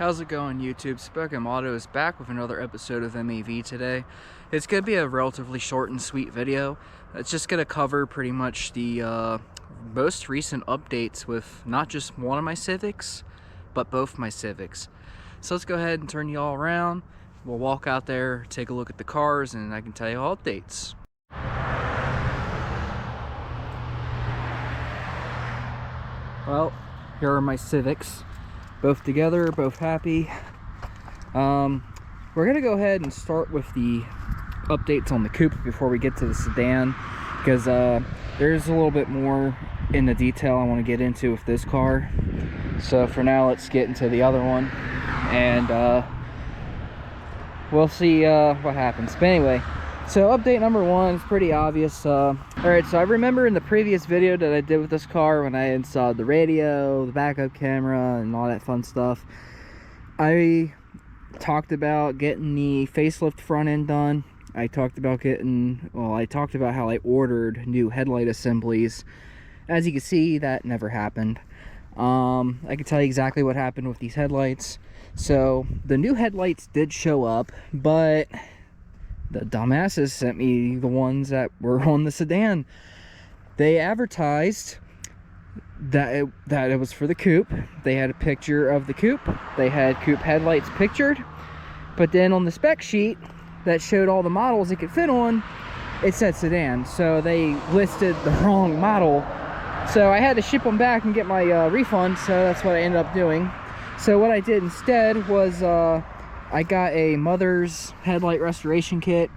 How's it going, YouTube? Spoken Auto is back with another episode of M.A.V. today. It's going to be a relatively short and sweet video. It's just going to cover pretty much the most recent updates with not just one of my Civics, but both my Civics. So let's go ahead and turn you all around. We'll walk out there, take a look at the cars, and I can tell you all updates. Well, here are my Civics. Both together, both happy. We're gonna go ahead and start with the updates on the Coupe before we get to the Sedan, because there's a little bit more in the detail I want to get into with this car. So for now, let's get into the other one, and we'll see what happens. But anyway, so update number one is pretty obvious. Alright, so I remember in the previous video that I did with this car, when I installed the radio, the backup camera, and all that fun stuff, I talked about getting the facelift front end done. I talked about how I ordered new headlight assemblies. As you can see, that never happened. I can tell you exactly what happened with these headlights. So the new headlights did show up, but the dumbasses sent me the ones that were on the Sedan. They advertised that it was for the Coupe. They had a picture of the Coupe. They had Coupe headlights pictured. But then on the spec sheet that showed all the models it could fit on, it said Sedan. So they listed the wrong model. So I had to ship them back and get my refund. So that's what I ended up doing. So what I did instead was I got a mother's headlight restoration kit,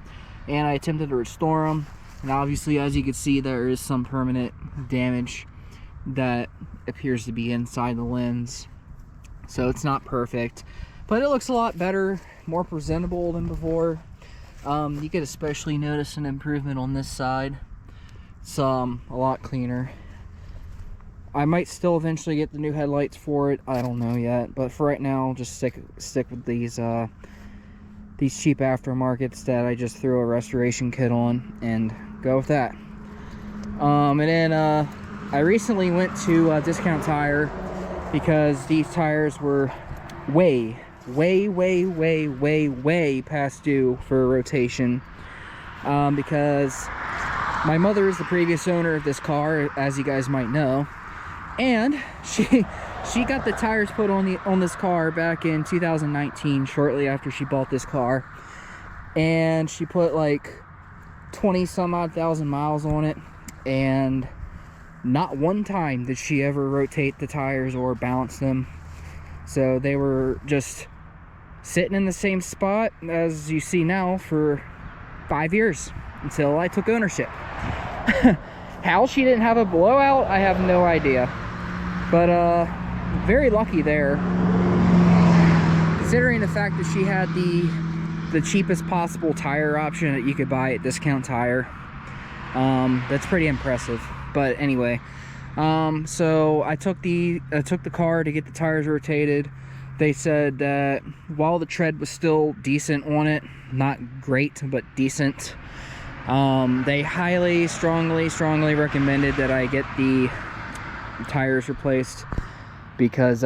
and I attempted to restore them. And obviously, as you can see, there is some permanent damage that appears to be inside the lens. So it's not perfect, but it looks a lot better, more presentable than before. You could especially notice an improvement on this side. It's a lot cleaner. I might still eventually get the new headlights for it. I don't know yet, but for right now, I'll just stick with these cheap aftermarkets that I just threw a restoration kit on and go with that. And then I recently went to Discount Tire because these tires were way past due for a rotation. Because my mother is the previous owner of this car, as you guys might know. And she got the tires put on this car back in 2019, shortly after she bought this car, and she put like 20 some odd thousand miles on it, and not one time did she ever rotate the tires or balance them. So they were just sitting in the same spot as you see now for 5 years until I took ownership. How she didn't have a blowout, I have no idea. But very lucky there, considering the fact that she had the cheapest possible tire option that you could buy at Discount Tire. That's pretty impressive. But anyway, so I took the car to get the tires rotated. They said that while the tread was still decent on it, not great but decent, they highly, strongly recommended that I get the tires replaced, because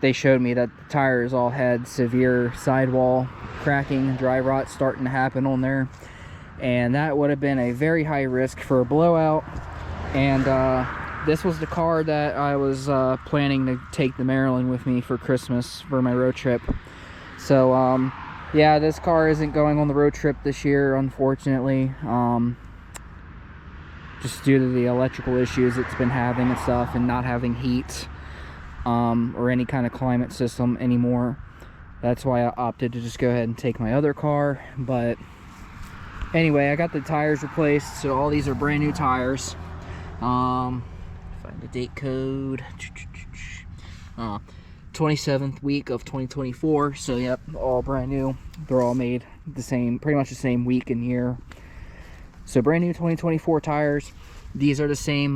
they showed me that the tires all had severe sidewall cracking and dry rot starting to happen on there, and that would have been a very high risk for a blowout. And this was the car that I was planning to take to Maryland with me for Christmas for my road trip. So yeah, this car isn't going on the road trip this year, unfortunately, just due to the electrical issues it's been having and stuff, and not having heat or any kind of climate system anymore. That's why I opted to just go ahead and take my other car. But anyway, I got the tires replaced, so all these are brand new tires. Find the date code. 27th week of 2024. So yep, all brand new. They're all made the same, pretty much the same week and year. So brand new 2024 tires. These are the same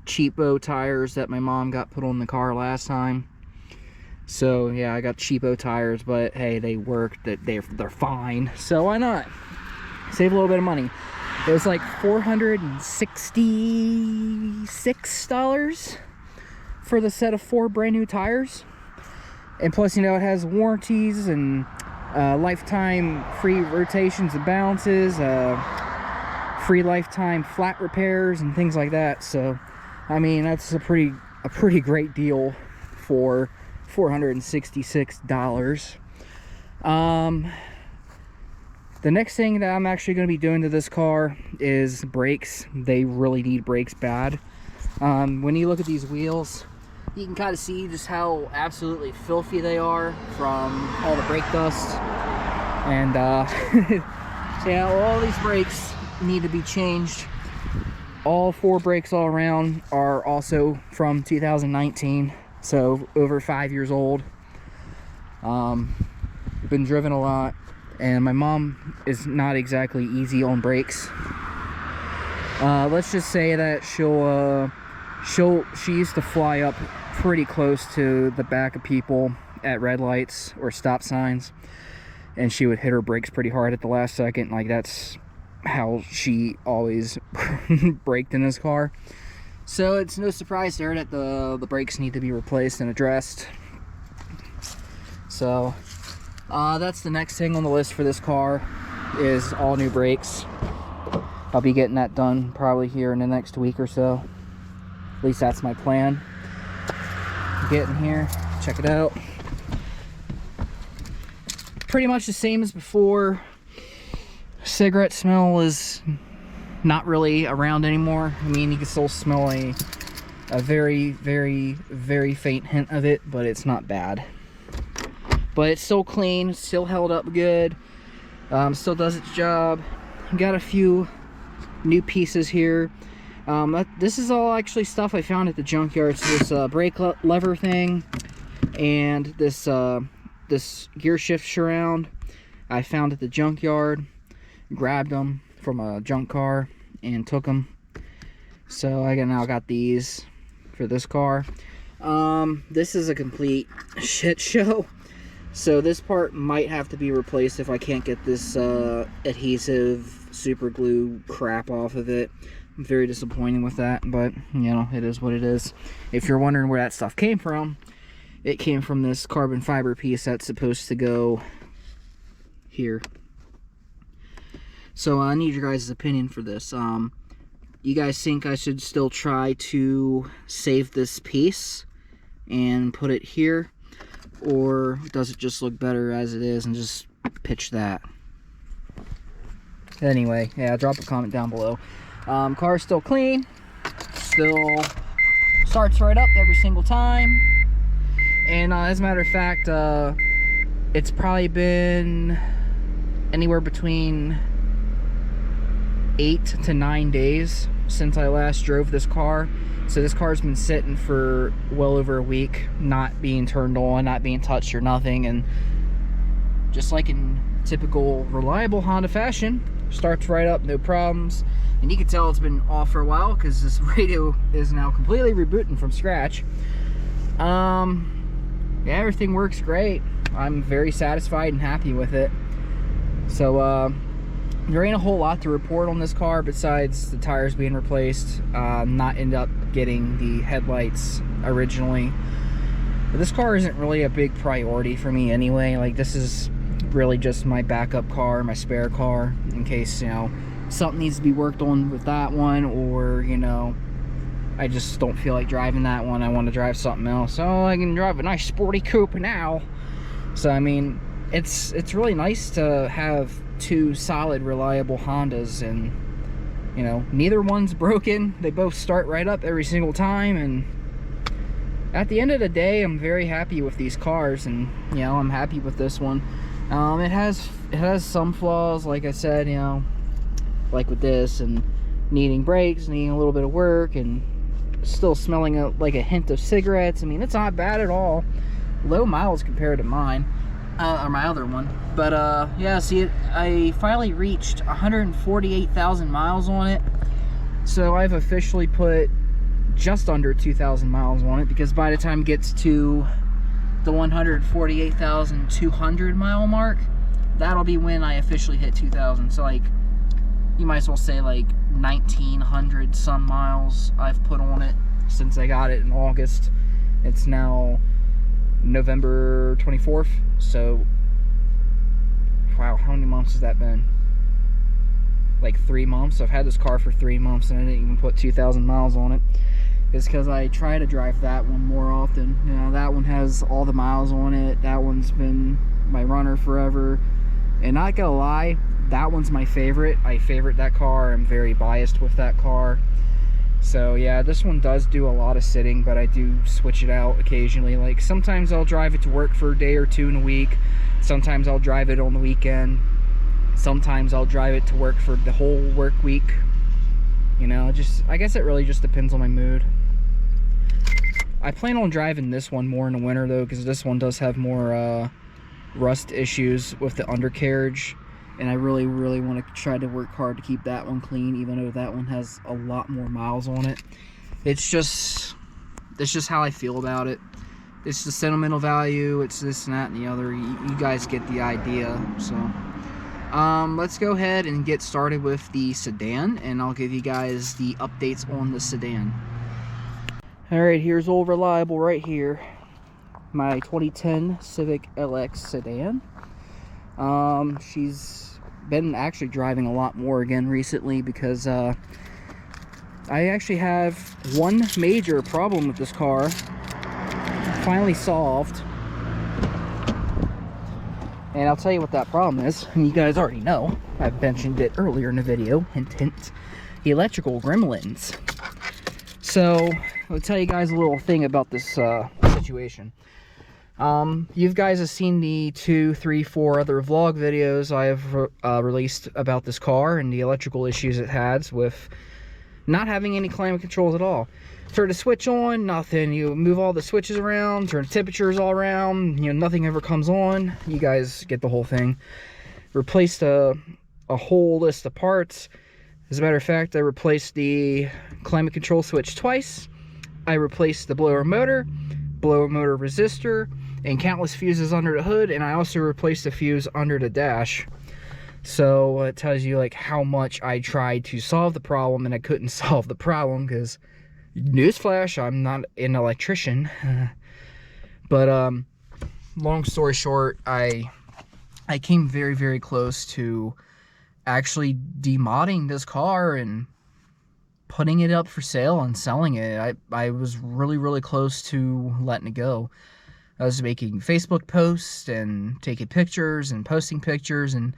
cheapo tires that my mom got put on the car last time. So yeah, I got cheapo tires, but hey, they work. They're fine. So why not? Save a little bit of money. It was like $466 for the set of 4 brand new tires. And plus, you know, it has warranties and lifetime free rotations and balances, free lifetime flat repairs and things like that. So I mean, that's a pretty great deal for $466. The next thing that I'm actually going to be doing to this car is brakes. They really need brakes bad. When you look at these wheels, you can kind of see just how absolutely filthy they are from all the brake dust. And yeah, all these brakes need to be changed. All 4 brakes all around are also from 2019, so over 5 years old. Been driven a lot, and my mom is not exactly easy on brakes. Let's just say that she used to fly up pretty close to the back of people at red lights or stop signs, and she would hit her brakes pretty hard at the last second. Like, that's how she always braked in this car. So it's no surprise to her that the brakes need to be replaced and addressed. So that's the next thing on the list for this car, is all new brakes. I'll be getting that done probably here in the next week or so. At least that's my plan. Get in here, check it out. Pretty much the same as before. Cigarette smell is not really around anymore. I mean, you can still smell a very, very, very faint hint of it, but it's not bad. But it's still clean, still held up good, still does its job. Got a few new pieces here. This is all actually stuff I found at the junkyard. So this brake lever thing and this this gear shift surround I found at the junkyard. Grabbed them from a junk car and took them. So I now got these for this car. This is a complete shit show. So this part might have to be replaced if I can't get this adhesive super glue crap off of it. I'm very disappointed with that, but you know, it is what it is. If you're wondering where that stuff came from, it came from this carbon fiber piece that's supposed to go here. So I need your guys' opinion for this. You guys think I should still try to save this piece and put it here? Or does it just look better as it is and just pitch that? Anyway, yeah, drop a comment down below. Car's still clean. Still starts right up every single time. And as a matter of fact, it's probably been anywhere between 8 to 9 days since I last drove this car. So this car's been sitting for well over a week, not being turned on, not being touched or nothing. And just like in typical reliable Honda fashion, starts right up, no problems. And you can tell it's been off for a while because this radio is now completely rebooting from scratch. Yeah, everything works great. I'm very satisfied and happy with it. So there ain't a whole lot to report on this car besides the tires being replaced. Not end up getting the headlights originally. But this car isn't really a big priority for me anyway. Like, this is really just my backup car, my spare car, in case, you know, something needs to be worked on with that one, or, you know, I just don't feel like driving that one. I want to drive something else. So I can drive a nice sporty coupe now. So I mean, it's really nice to have 2 solid, reliable Hondas, and you know, neither one's broken. They both start right up every single time, and at the end of the day, I'm very happy with these cars, and you know, I'm happy with this one. It has some flaws, like I said, you know, like with this, and needing brakes, needing a little bit of work, and still smelling like a hint of cigarettes. I mean, it's not bad at all. Low miles compared to mine, or my other one. But yeah, see, I finally reached 148,000 miles on it. So I've officially put just under 2,000 miles on it, because by the time it gets to the 148,200 mile mark, that'll be when I officially hit 2,000. So like, you might as well say like 1,900 some miles I've put on it since I got it in August. It's now November 24th. So, wow, how many months has that been? Like 3 months. I've had this car for 3 months and I didn't even put 2,000 miles on it. It's because I try to drive that one more often. You know, that one has all the miles on it. That one's been my runner forever. And not gonna lie, that one's my favorite. I favorite that car. I'm very biased with that car. So yeah, this one does do a lot of sitting, but I do switch it out occasionally. Like sometimes I'll drive it to work for a day or two in a week. Sometimes I'll drive it on the weekend. Sometimes I'll drive it to work for the whole work week. You know, I guess it really just depends on my mood. I plan on driving this one more in the winter though, because this one does have more rust issues with the undercarriage. And I really want to try to work hard to keep that one clean, even though that one has a lot more miles on it. It's just how I feel about it. It's the sentimental value, it's this and that and the other. You guys get the idea. So let's go ahead and get started with the sedan, and I'll give you guys the updates on the sedan. Alright, here's old reliable right here. My 2010 Civic LX sedan. She's been actually driving a lot more again recently because I actually have one major problem with this car finally solved. And I'll tell you what that problem is, and you guys already know. I've mentioned it earlier in the video, hint hint. The electrical gremlins. So, I'll tell you guys a little thing about this situation. You guys have seen the 2, 3, 4 other vlog videos I have released about this car and the electrical issues it has with not having any climate controls at all. Turn the switch on, nothing. You move all the switches around, turn the temperatures all around, you know, nothing ever comes on. You guys get the whole thing. Replaced a whole list of parts. As a matter of fact, I replaced the climate control switch twice. I replaced the blower motor resistor, and countless fuses under the hood, and I also replaced the fuse under the dash. So it tells you like how much I tried to solve the problem, and I couldn't solve the problem because, newsflash, I'm not an electrician. But long story short, I came very close to actually demodding this car and putting it up for sale and selling it. I was really close to letting it go. I was making Facebook posts and taking pictures and posting pictures and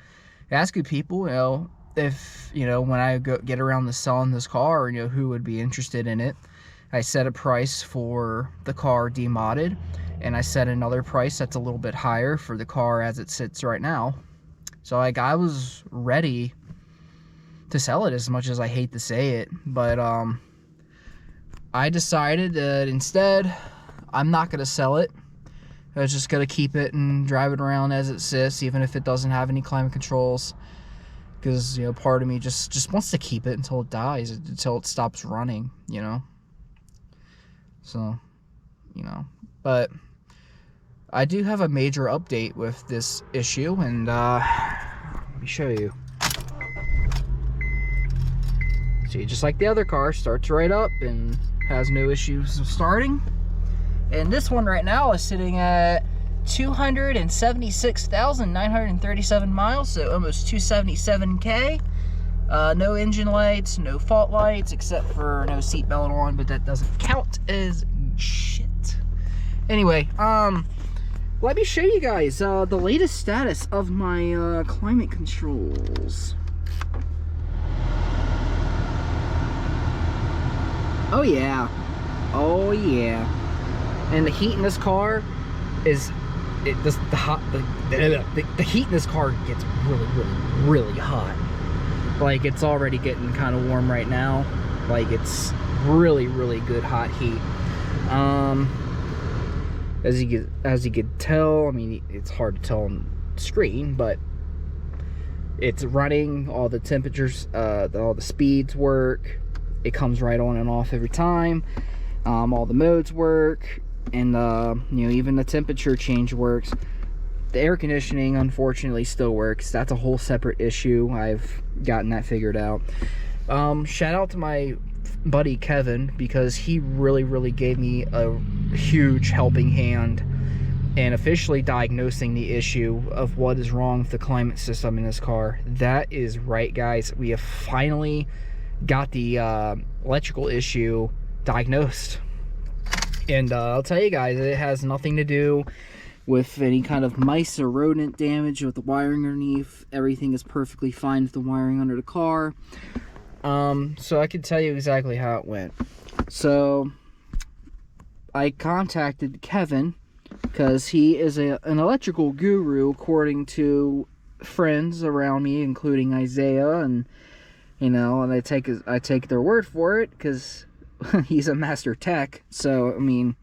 asking people, you know, if, you know, when I get around to selling this car, you know, who would be interested in it. I set a price for the car demodded, and I set another price that's a little bit higher for the car as it sits right now. So like I was ready to sell it, as much as I hate to say it, but I decided that instead I'm not going to sell it. I was just going to keep it and drive it around as it sits, even if it doesn't have any climate controls, because, you know, part of me just wants to keep it until it dies, until it stops running, you know. So, you know, but I do have a major update with this issue, and let me show you. See, just like the other car, starts right up and has no issues of starting. And this one right now is sitting at 276,937 miles, so almost 277K. No engine lights, no fault lights, except for no seatbelt on, but that doesn't count as shit. Anyway, let me show you guys the latest status of my climate controls. Oh yeah, oh yeah. And the heat in this car is, the heat in this car gets really hot. Like, it's already getting kind of warm right now. Like, it's really good hot heat. As you can tell, I mean, it's hard to tell on the screen, but it's running. All the temperatures, all the speeds work. It comes right on and off every time. All the modes work, and you know, even the temperature change works. The air conditioning, unfortunately, still works. That's a whole separate issue. I've gotten that figured out. Shout out to my buddy Kevin, because he really gave me a huge helping hand and officially diagnosing the issue of what is wrong with the climate system in this car. That is right, guys. We have finally got the electrical issue diagnosed. And I'll tell you guys, it has nothing to do with any kind of mice or rodent damage with the wiring underneath. Everything is perfectly fine with the wiring under the car. So I can tell you exactly how it went. So I contacted Kevin because he is an electrical guru, according to friends around me, including Isaiah, and you know, and I take their word for it because he's a master tech. So I mean,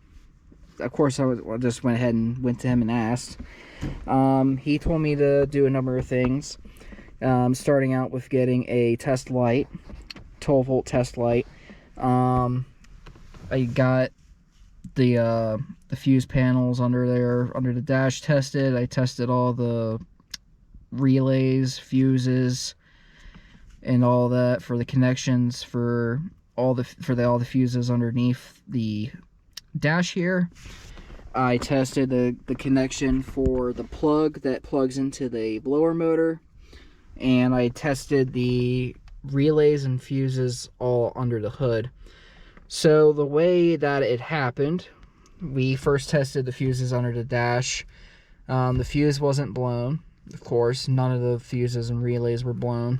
of course, I just went ahead and went to him and asked. He told me to do a number of things, starting out with getting a test light, 12-volt test light. I got the fuse panels under the dash tested. I tested all the relays, fuses, and all that for the connections for all the fuses underneath the dash here. I tested the connection for the plug that plugs into the blower motor, and I tested the relays and fuses all under the hood. So the way that it happened, we first tested the fuses under the dash. The fuse wasn't blown, of course. None of the fuses and relays were blown.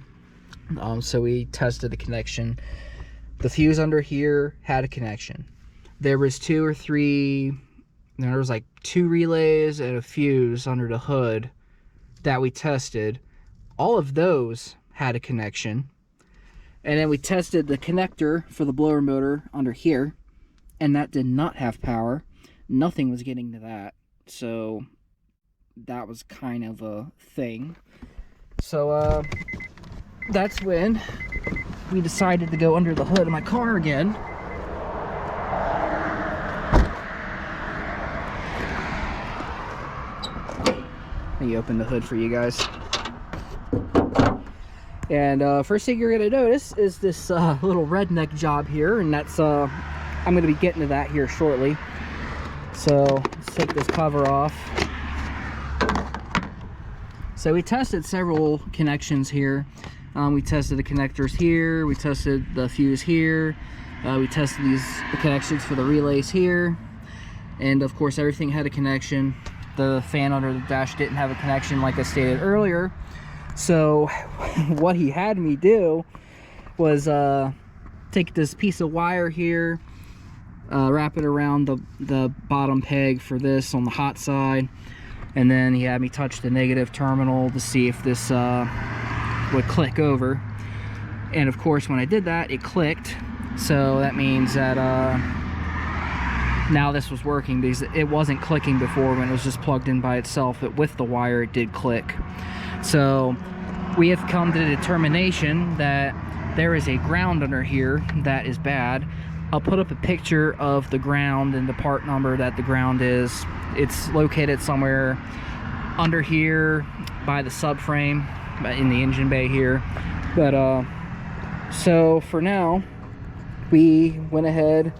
So we tested the connection. The fuse under here had a connection. There was there was like 2 relays and a fuse under the hood that we tested. All of those had a connection. And then we tested the connector for the blower motor under here, and that did not have power. Nothing was getting to that. So that was kind of a thing. So that's when we decided to go under the hood of my car again. Let me open the hood for you guys. And first thing you're gonna notice is this little redneck job here, and that's I'm gonna be getting to that here shortly. So let's take this cover off. So we tested several connections here. We tested the connectors here, we tested the fuse here, we tested the connections for the relays here, and of course everything had a connection. The fan under the dash didn't have a connection, like I stated earlier. So what he had me do was take this piece of wire here, wrap it around the bottom peg for this on the hot side, and then he had me touch the negative terminal to see if this would click over. And of course when I did that, it clicked. So that means that now this was working, because it wasn't clicking before when it was just plugged in by itself, but with the wire it did click. So we have come to the determination that there is a ground under here that is bad. I'll put up a picture of the ground and the part number that the ground is. It's located somewhere under here by the subframe in the engine bay here. But so for now, we went ahead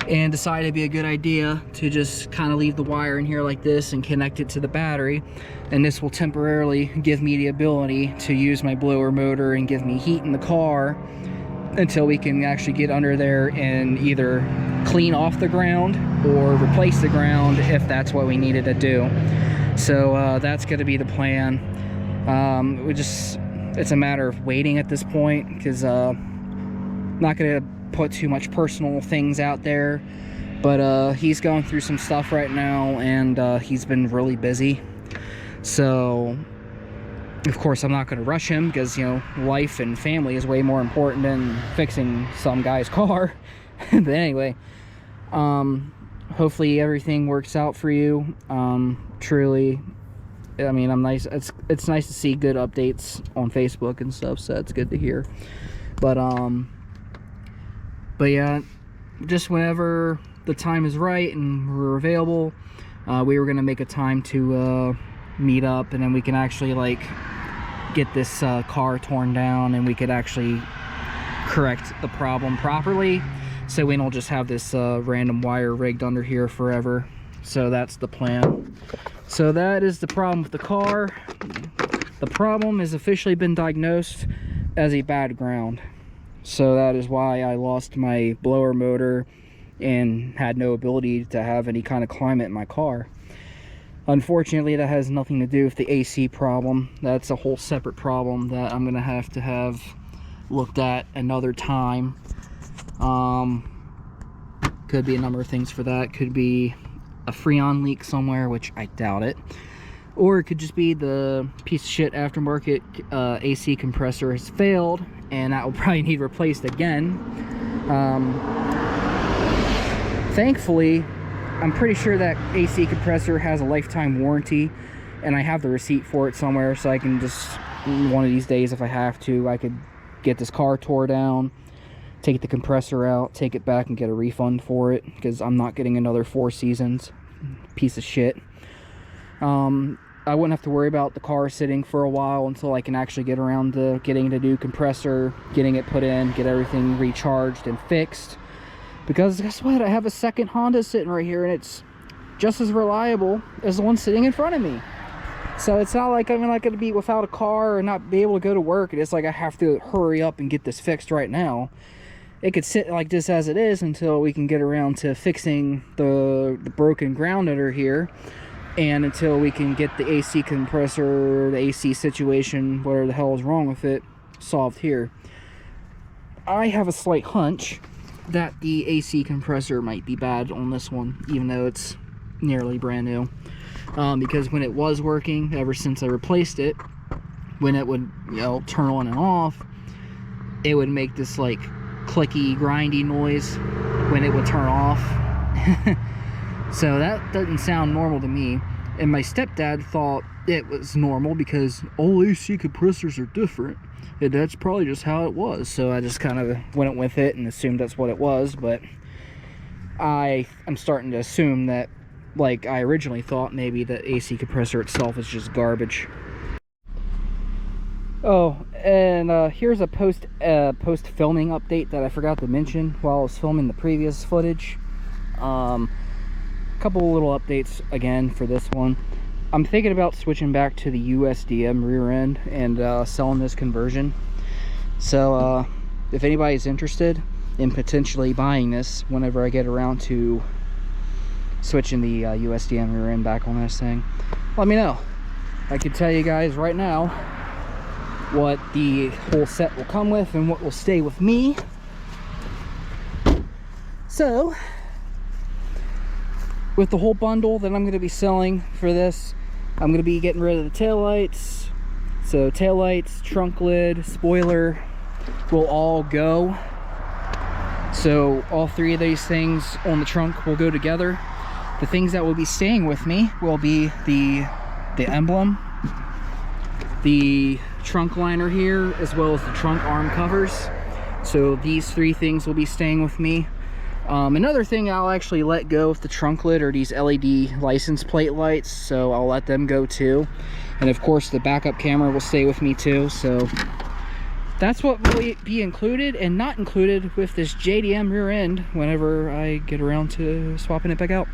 and decided it'd be a good idea to just kind of leave the wire in here like this and connect it to the battery, and this will temporarily give me the ability to use my blower motor and give me heat in the car until we can actually get under there and either clean off the ground or replace the ground if that's what we needed to do. So that's going to be the plan. It's a matter of waiting at this point, because not going to put too much personal things out there, but he's going through some stuff right now, and he's been really busy. So of course I'm not going to rush him, because, you know, life and family is way more important than fixing some guy's car. But anyway, hopefully everything works out for you. Truly, I mean, it's nice to see good updates on Facebook and stuff, so that's good to hear. But yeah, just whenever the time is right and we're available, we were gonna make a time to meet up, and then we can actually like get this car torn down, and we could actually correct the problem properly, so we don't just have this random wire rigged under here forever. So that's the plan. So that is the problem with the car. The problem has officially been diagnosed as a bad ground. So that is why I lost my blower motor and had no ability to have any kind of climate in my car. Unfortunately, that has nothing to do with the AC problem. That's a whole separate problem that I'm gonna have to have looked at another time. Could be a number of things for that. Could be a Freon leak somewhere, which I doubt it. Or it could just be the piece of shit aftermarket AC compressor has failed, and that will probably need replaced again. Thankfully, I'm pretty sure that AC compressor has a lifetime warranty, and I have the receipt for it somewhere, so I can just, one of these days if I have to, I could get this car tore down, take the compressor out, take it back and get a refund for it, because I'm not getting another 4 seasons. Piece of shit. I wouldn't have to worry about the car sitting for a while until I can actually get around to getting the new compressor, getting it put in, get everything recharged and fixed. Because guess what? I have a second Honda sitting right here, and it's just as reliable as the one sitting in front of me. So it's not like I'm not going to be without a car or not be able to go to work. It's like I have to hurry up and get this fixed right now. It could sit like this as it is until we can get around to fixing the broken ground under here, and until we can get the AC compressor, the AC situation, whatever the hell is wrong with it, solved here. I have a slight hunch that the AC compressor might be bad on this one, even though it's nearly brand new. Because when it was working, ever since I replaced it, when it would, you know, turn on and off, it would make this like clicky, grindy noise when it would turn off. So that doesn't sound normal to me. And my stepdad thought it was normal because all AC compressors are different. And that's probably just how it was. So I just kind of went with it and assumed that's what it was. But I'm starting to assume that, like I originally thought, maybe the AC compressor itself is just garbage. Oh, and here's a post filming update that I forgot to mention while I was filming the previous footage. Couple little updates again for this one. I'm thinking about switching back to the USDM rear end and selling this conversion. So if anybody's interested in potentially buying this whenever I get around to switching the USDM rear end back on this thing, let me know. I can tell you guys right now what the whole set will come with and what will stay with me. So with the whole bundle that I'm going to be selling for this, I'm going to be getting rid of the taillights. So taillights, trunk lid, spoiler will all go. So all 3 of these things on the trunk will go together. The things that will be staying with me will be the emblem, the trunk liner here, as well as the trunk arm covers. So these 3 things will be staying with me. Another thing I'll actually let go of the trunk lid are these LED license plate lights, so I'll let them go too. And of course the backup camera will stay with me too. So that's what will be included and not included with this JDM rear end whenever I get around to swapping it back out.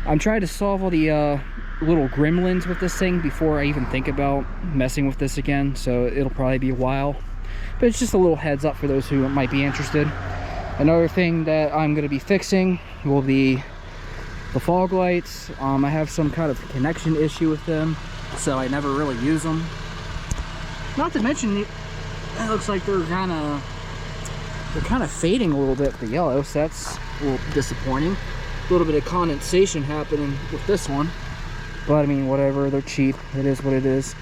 I'm trying to solve all the little gremlins with this thing before I even think about messing with this again, so it'll probably be a while. But it's just a little heads up for those who might be interested. Another thing that I'm going to be fixing will be the fog lights. I have some kind of connection issue with them, so I never really use them. Not to mention, it looks like they're kind of fading a little bit with the yellow, so that's a little disappointing. A little bit of condensation happening with this one, but I mean, whatever, they're cheap. It is what it is.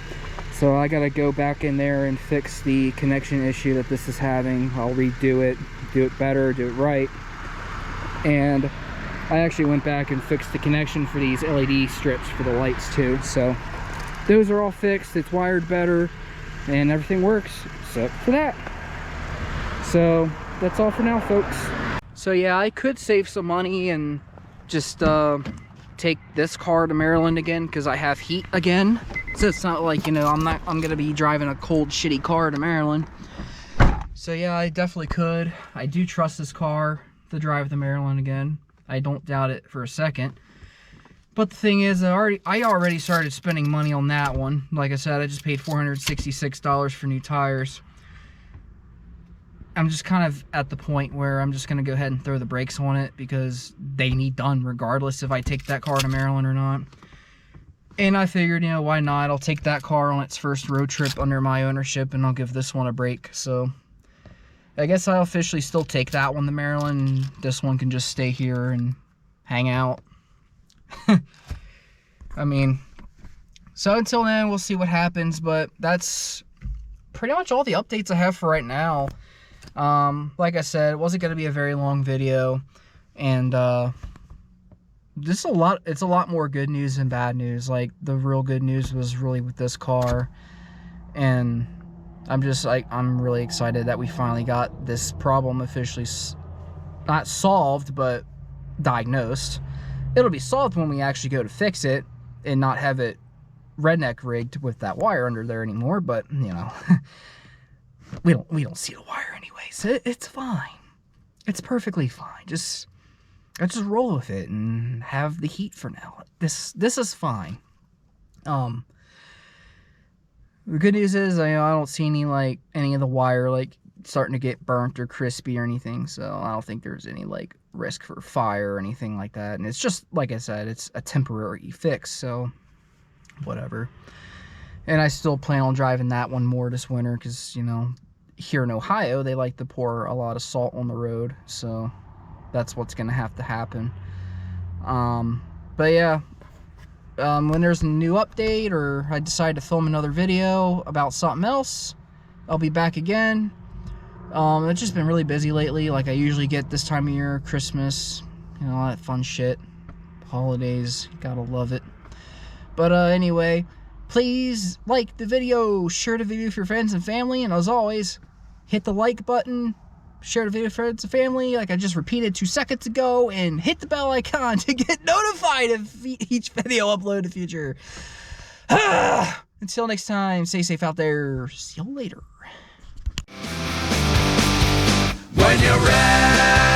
So I gotta go back in there and fix the connection issue that this is having. I'll redo it, do it better, do it right. And I actually went back and fixed the connection for these LED strips for the lights too. So those are all fixed, it's wired better, and everything works except for that. So that's all for now, folks. So yeah, I could save some money and just take this car to Maryland again because I have heat again. So it's not like, you know, I'm gonna be driving a cold shitty car to Maryland. So yeah, I definitely could. I do trust this car to drive to Maryland again. I don't doubt it for a second. But the thing is, I already started spending money on that one. Like I said, I just paid $466 for new tires. I'm just kind of at the point where I'm just going to go ahead and throw the brakes on it because they need done regardless if I take that car to Maryland or not. And I figured, you know, why not? I'll take that car on its first road trip under my ownership and I'll give this one a break. So I guess I'll officially still take that one to Maryland. And this one can just stay here and hang out. I mean, so until then, we'll see what happens. But that's pretty much all the updates I have for right now. Like I said, it wasn't going to be a very long video, and it's a lot more good news than bad news. Like, the real good news was really with this car, and I'm really excited that we finally got this problem officially not solved, but diagnosed. It'll be solved when we actually go to fix it and not have it redneck rigged with that wire under there anymore, but you know, we don't see the wire anyways. It's fine. It's perfectly fine. I just roll with it and have the heat for now. This is fine. The good news is I don't see any of the wire like starting to get burnt or crispy or anything, so I don't think there's any like risk for fire or anything like that. And it's just, like I said, it's a temporary fix, so whatever. And I still plan on driving that one more this winter because, you know, here in Ohio they like to pour a lot of salt on the road, so that's what's gonna have to happen. But yeah, when there's a new update or I decide to film another video about something else, I'll be back again. It's just been really busy lately, like I usually get this time of year, Christmas, you know, all that fun shit, holidays, gotta love it. But anyway, please like the video, share the video with your friends and family, and as always, hit the like button, share the video with friends and family, like I just repeated 2 seconds ago, and hit the bell icon to get notified of each video upload in the future. Until next time, stay safe out there. See you later. When you're ready.